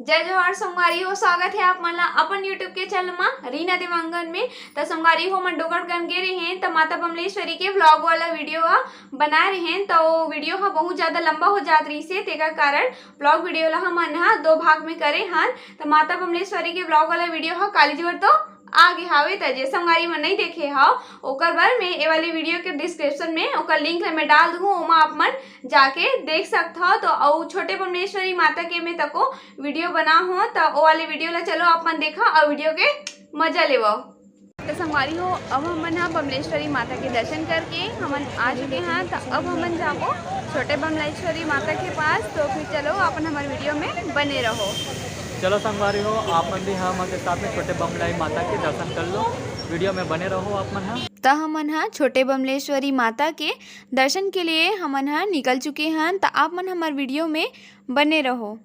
जय जोहार संगवारी हो। स्वागत है आप मन ला अपन यूट्यूब के चैनल में रीना देवांगन में। तो संगवारी हो मन डोगरगढ़ गे रहे तो माता बमलेश्वरी के व्लॉग वाला वीडियो बनाए रहे। तो वीडियो बहुत ज्यादा लंबा हो जात रही से तेका कारण व्लॉग वीडियो ला हमन दो भाग में करे हन। तो माता बमलेश्वरी के व्लॉग वाला वीडियो कालीजोर तो आगे हावे तजे संगवारी में नहीं देखे हाव ओकर बार मैं ये वाली वीडियो के डिस्क्रिप्शन में ओकर लिंक मैं डाल दूँ, ओमा आप मन जाके देख सकते हो। तो और छोटे बमलेश्वरी माता के मैं तको वीडियो बना हो तो वो वाली वीडियो ला चलो आप मन देखा और वीडियो के मजा लेवो। तो संगवारी हो अब हमन यहाँ बमलेश्वरी माता के दर्शन करके हमन आ चुके हैं। तो अब हमन जाबो छोटे बमलेश्वरी माता के पास। तो फिर चलो अपन हमारे वीडियो में बने रहो। चलो संगवारी हो आप मन भी हम के साथ में छोटे बमलाई माता के दर्शन कर लो, वीडियो में बने रहो आप मन। तो हमन छोटे बमलेश्वरी माता के दर्शन के लिए हमन निकल चुके हैं। तो आप मन हमारे वीडियो में बने रहो।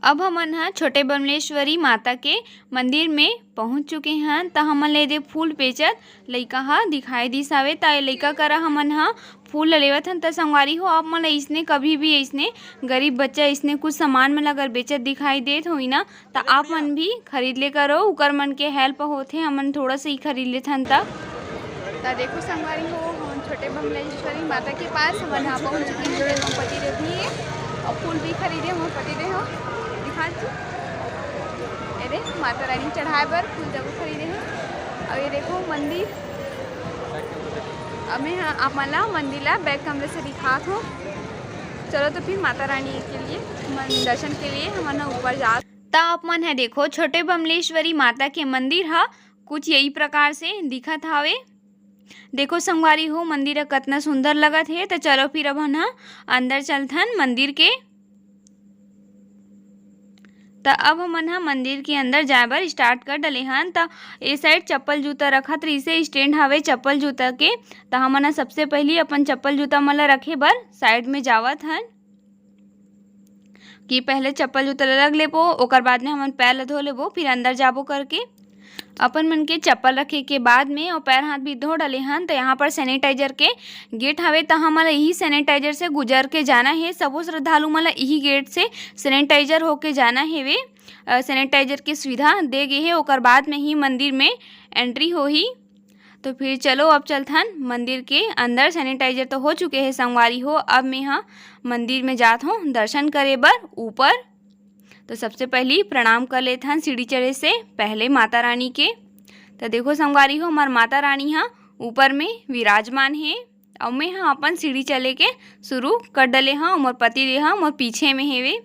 अब हमन छोटे बमलेश्वरी माता के मंदिर में पहुंच चुके हैं। तो हमन ले दे फूल बेचत लइका दिखाई दिस हवे। तो लइका करा हमन फूल लेवत हन। तो संगवारी हो आप मन इसने कभी भी इसने गरीब बच्चा इसने कुछ सामान में अगर बेचत दिखाई देत होई ना तो आप मन भी खरीद ले करो, उकर मन के हेल्प होथे। हमन थोड़ा सा ही खरीद लेत हन। तो देखो संगवारी हो हम छोटे बमलेश्वरी माता के पास हमन पहुँच चुके हैं। जोड़े पति देव भी और फूल भी खरीदे हम पति देव अरे माता रानी चढ़ाए बर फूल जब खरीदे हैं। और ये देखो मंदिर अब मैं आप मन मंदिर ला बैक कमरे से दिखात हूँ। चलो तो फिर माता रानी के लिए दर्शन के लिए हम ऊपर जा। तो आप मन है देखो छोटे बमलेश्वरी माता के मंदिर कुछ यही प्रकार से दिखत हावे। देखो संगवारी हो मंदिर कितना सुंदर लगत है। तो चलो फिर अब हम अंदर चलथन मंदिर के। तो अब हमन मंदिर के अंदर जाए बर स्टार्ट कर डले हन। तो ए साइड चप्पल जूता रखत रही से स्टैंड हवे चप्पल जूता के। तो हमन सबसे पहले अपन चप्पल जूता मन ला रखे बर साइड में जावत हन कि पहले चप्पल जूता लग लेबो, ओकर बाद में हमन पैर ला धो लेबो, फिर अंदर जाबो करके अपन मन के चप्पल रखे के बाद में और पैर हाथ भी धो डाले हन। तो यहाँ पर सैनिटाइजर के गेट हवे। तो हमन यही सैनिटाइजर से गुजर के जाना है। सबो श्रद्धालु मन यही गेट से सैनिटाइजर होके जाना है। वे सैनिटाइजर की सुविधा दे गए है, ओकर बाद में ही मंदिर में एंट्री होही। तो फिर चलो अब चलथन मंदिर के अंदर। सैनिटाइजर तो हो चुके हैं संगवारी हो। अब मैं यहाँ मंदिर में जात हूँ दर्शन करे बर ऊपर। तो सबसे पहले प्रणाम कर लेते हैं सीढ़ी चढ़े से पहले माता रानी के। तो देखो संगवारी हो हमार माता रानी ऊपर में विराजमान है। और मैं अपन सीढ़ी चले के शुरू कर डले मोर पति देह मोर पीछे में है वे।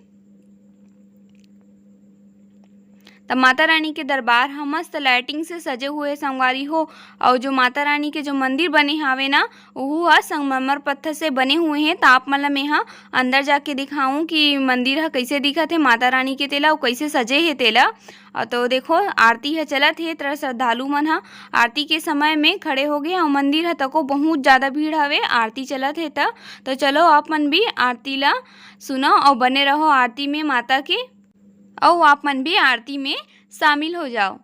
तब माता रानी के दरबार मस्त लाइटिंग से सजे हुए संगवारी हो। और जो माता रानी के जो मंदिर बने हावे ना वो संगमरमर पत्थर से बने हुए हैं। तो आप मतलब मैं अंदर जाके दिखाऊं कि मंदिर कैसे दिखत है माता रानी के तेला और कैसे सजे है तेला। तो देखो आरती चलत है। तरह श्रद्धालु मन आरती के समय में खड़े हो गए और मंदिर तको बहुत ज़्यादा भीड़ हवे आरती चलत है। तो चलो आप मन भी आरती ला सुनो और बने रहो आरती में माता के, और आप मन भी आरती में शामिल हो जाओ।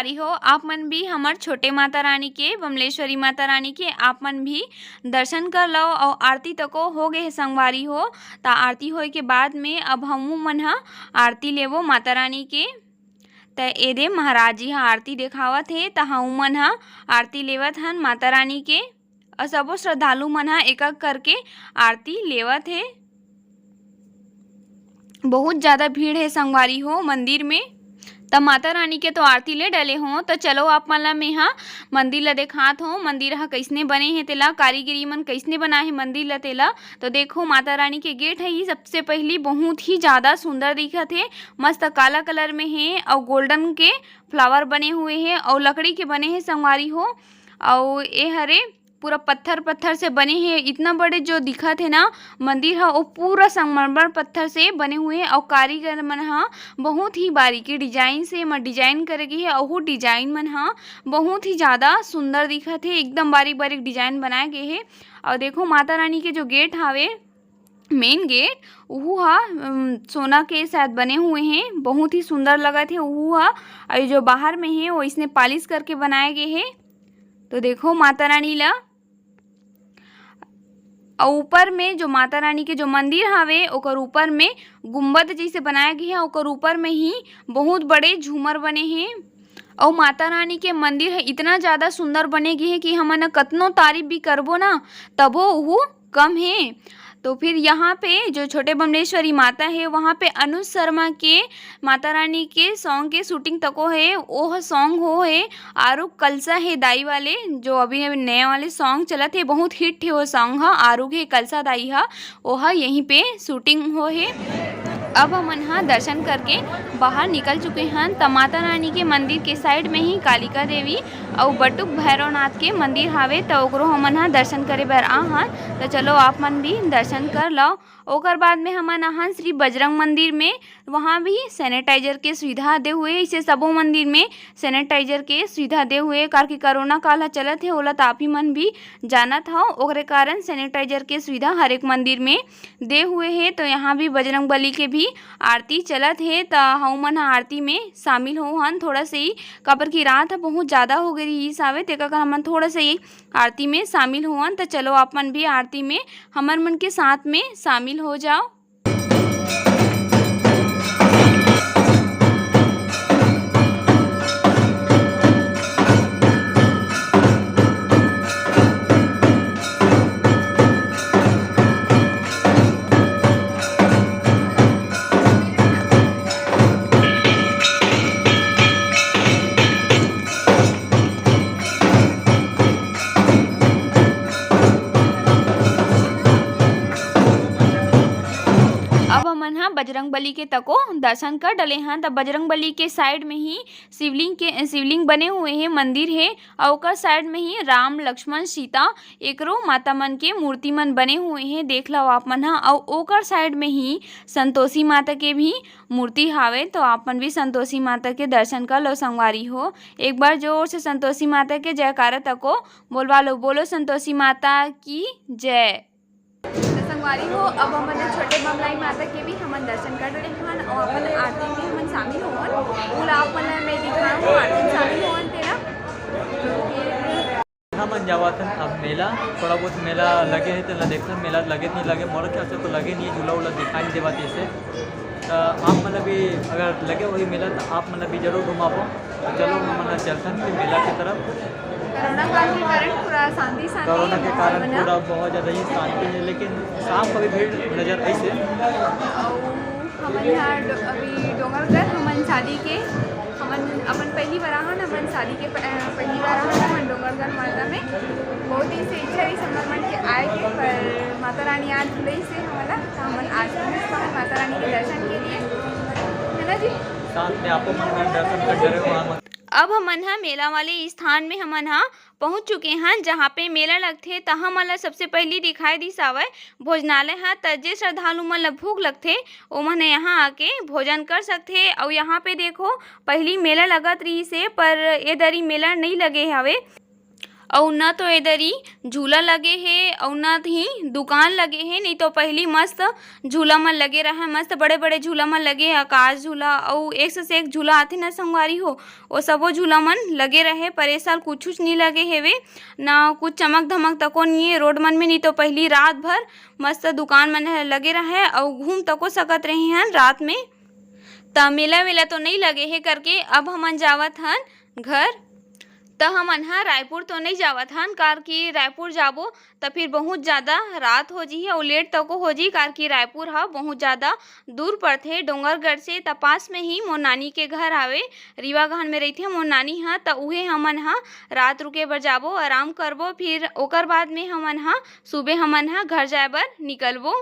संगवारी हो आप मन भी हमार छोटे माता रानी के बमलेश्वरी माता रानी के आप मन भी दर्शन कर लो और आरती तको हो गए है संगवारी हो। ता आरती होए के बाद में अब हमू मन ह आरती लेवो माता रानी के। त एदे महाराज जी ह आरती देखावत हे त हमू मन ह आरती लेवत हन माता रानी के और सबो श्रद्धालु मन ह एक एक करके आरती लेवत हे। बहुत ज़्यादा भीड़ है संगवारी हो मंदिर में। तब माता रानी के तो आरती ले डले हों तो चलो आप मन ला मैं मंदिर ला देखात हो। मंदिर ह कैसने बने हैं तेला, कारीगरी मन कैसने बनाए है मंदिर ला तेला। तो देखो माता रानी के गेट है ही सबसे पहली बहुत ही ज़्यादा सुंदर दिखत है। मस्त काला कलर में है और गोल्डन के फ्लावर बने हुए हैं और लकड़ी के बने हैं संगवारी हो। और ये हरे पूरा पत्थर पत्थर से बने हैं। इतना बड़े जो दिखत है ना मंदिर है वो पूरा संगमरमर पत्थर से बने हुए हैं। और कारीगर मन हा बहुत ही बारीकी डिजाइन से डिजाइन करेगी है। और वो डिजाइन मन हा बहुत ही ज़्यादा सुंदर दिखत है, एकदम बारीक बारीक डिजाइन बनाए गए है। और देखो माता रानी के जो गेट हावे मेन गेट वो सोना के शायद बने हुए हैं, बहुत ही सुंदर लगत है वो और जो बाहर में है वो इसने पॉलिश करके बनाए गए है। तो देखो माता रानी ला और ऊपर में जो माता रानी के जो मंदिर हावे ओकर ऊपर में गुम्बद जैसे बनाया गया है। ओकर ऊपर में ही बहुत बड़े झूमर बने हैं। और माता रानी के मंदिर है इतना ज़्यादा सुंदर बने गए हैं कि हमन कतनो तारीफ भी करबो ना तबो वो कम है। तो फिर यहाँ पे जो छोटे बमलेश्वरी माता है वहाँ पे अनुज शर्मा के माता रानी के सॉन्ग के शूटिंग तको है। वो सॉन्ग हो है आरू कलसा है दाई वाले जो अभी नए वाले सॉन्ग चलत है, बहुत हिट है वो सॉन्ग है आरू के कलसा दाई है वो यहीं पे शूटिंग हो है। अब हमन हा दर्शन करके बाहर निकल चुके हैं। त माता रानी के मंदिर के साइड में ही कालिका देवी और बटुक भैरवनाथ के मंदिर हावे तो ओकरो हमन हा दर्शन करे बर आहन। तो चलो आप मन भी दर्शन कर लो। ओकर बाद में हमन आहन श्री बजरंग मंदिर में, वहाँ भी सैनिटाइजर के सुविधा दे हुए। इसे सबो मंदिर में सैनिटाइजर के सुविधा दे हुए कार की कोरोना काल चलत है ओला तो आप ही मन भी जानत हो। ओकरे कारण सैनिटाइजर के सुविधा हर एक मंदिर में दे हुए है। तो यहाँ भी बजरंग बली के भी आरती चलत है तो हम मन आरती में शामिल हो हन थोड़ा से ही काबर की रात बहुत ज़्यादा हो गई इस आवे ते कारण हमन थोड़ा से ही आरती में शामिल होवन। तो चलो आप मन भी आरती में हमर मन के साथ में शामिल हो जाओ। अब हमन हा बजरंग बली के तको दर्शन कर डले हैं। तब बजरंग बली के साइड में ही शिवलिंग बने हुए हैं, मंदिर है और ओकर साइड में ही राम लक्ष्मण सीता एकरो माता मन के मूर्ति मन बने हुए हैं, देख लो आप मन हा। और ओकर साइड में ही संतोषी माता के भी मूर्ति हावे तो आप मन भी संतोषी माता के दर्शन कर लो संगवारी हो। एक बार जोर से संतोषी माता के जयकारा तको बोलवा लो, बोलो संतोषी माता की जय। संगवारी हो अब हमन छोटे बमलाई माता के भी हमन दर्शन कर रहे हैं और अपन आरती में हमन शामिल होवन। बोला आप मन मैं दिखाऊं आरती में शामिल होवन तेरा। हमन जावत हन अब मेला, थोड़ा बहुत मेला लगे है तो देखन मेला लगे नहीं लगे मोर ख्याल से तो लगे नहीं, झूला उला दिखाई नहीं देवा जैसे। आप मतलब भी अगर लगे वही मेला तो आप मतलब भी जरूर घुमाबो। तो चलो हम चलते हैं मेला की तरफ। कोरोना काल के कारण पूरा शांति कोरोना के कारण पूरा बहुत ज़्यादा ही शांति है, लेकिन शाम को भी भीड़ नज़र आई से। हमन यहाँ अभी डोंगरगढ़ हमन शादी के हमन अपन पहली बार आहन, हमन शादी के पहली बार आहन हमन डोंगरगढ़ माता में। बहुत ही से इच्छा रही समर मन के आए के पर माता रानी आज बुलाई से हमारा तो हमन आज माता रानी के दर्शन के लिए है ना जी। साथ में आपको मन दर्शन कर रहे हो वहाँ। अब हमन हा मेला वाले स्थान में हमन हा पहुंच चुके हैं जहाँ पे मेला लगथे। त हमन ला सबसे पहली दिखाई दिस आवय भोजनालय है। तजे श्रद्धालु मन ला भूख लगथे ओ मन यहाँ आके भोजन कर सकथे। और यहाँ पे देखो पहली मेला लगत रही से पर ये दरी मेला नहीं लगे हवे और न तो इधर झूला लगे है और न ही दुकान लगे है। नहीं तो पहली मस्त झूला मन लगे रहा, मस्त बड़े बड़े झूला मन लगे है, आकाश झूला और एक से एक झूला आथे न संगवारी हो, वो सबो झूला मन लगे रहे। पर ए साल कुछ नहीं लगे हेवे, ना कुछ चमक धमक तको नहीं है रोड मन में। नहीं तो पहली रात भर मस्त दुकान मन लगे रहे और घूम तको सकत रहे हैं रात में। त मेला वेला तो नहीं लगे है करके अब हमन जावत हन घर। तो हमन हा रायपुर तो नहीं जावत हन, कार की रायपुर जाबो तो फिर बहुत ज़्यादा रात हो जी और लेट तक हो जी, कार की रायपुर हा बहुत ज़्यादा दूर पड़थे डोंगरगढ़ से। त पास में ही मोर नानी के घर आवे, रीवागहन में रही थे मोर नानी हा। तो उहे हमन हा रात रुके बर जाबो, आराम करबो, फिर ओकर बाद में हमन हा सुबह हमन हा घर जाए बर निकलबो।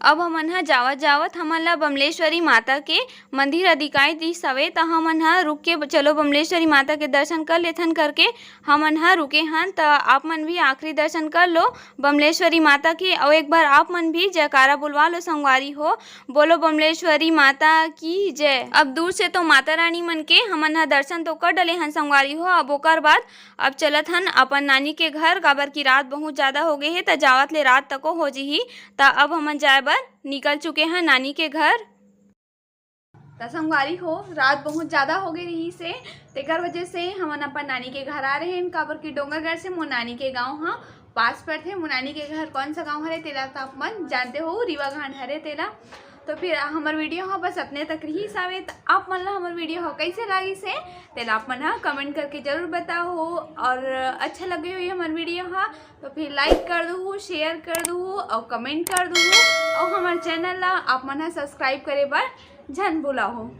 अब हमन हा जावत जावत हमन ला बमलेश्वरी माता के मंदिर दिखाई दिस हवे। त हमन हा रुक के चलो बमलेश्वरी माता के दर्शन कर लेथन करके हमन हा रुके हन। त आप मन भी आखिरी दर्शन कर लो बमलेश्वरी माता के और एक बार आप मन भी जयकारा बुलवा लो संगवारी हो, बोलो बमलेश्वरी माता की जय। अब दूर से तो माता रानी मन के हमन हा दर्शन तो कर डले हन संगवारी हो। अब ओकर बाद अब चलत हन अपन नानी के घर, काबर की रात बहुत ज़्यादा हो गई है। त जावत ले रात तको हो जी। त अब हमन जाए निकल चुके हैं नानी के घर। संगवारी हो रात बहुत ज़्यादा हो गई रही से, तेकर वजह से हमन अपन नानी के घर आ रहे हैं। काबर की डोंगरगढ़ से मोर नानी के गांव हाँ पास पर थे। मोर नानी के घर कौन सा गांव हरे तेला तो आप मन जानते हो, रीवागहन हरे तेला। तो फिर हमार वीडियो हाँ बस अपने तक रही सावे। तो आप मन ला हमार वीडियो हो कैसे लगी से तेला आप मन हाँ कमेंट करके जरूर बताओ हो। और अच्छा लगे हुई हमार वीडियो हाँ तो फिर लाइक कर दो, शेयर कर दो और कमेंट कर दो। और हमारे चैनल ला आप मन हाँ सब्सक्राइब करे बर झन भूला हो।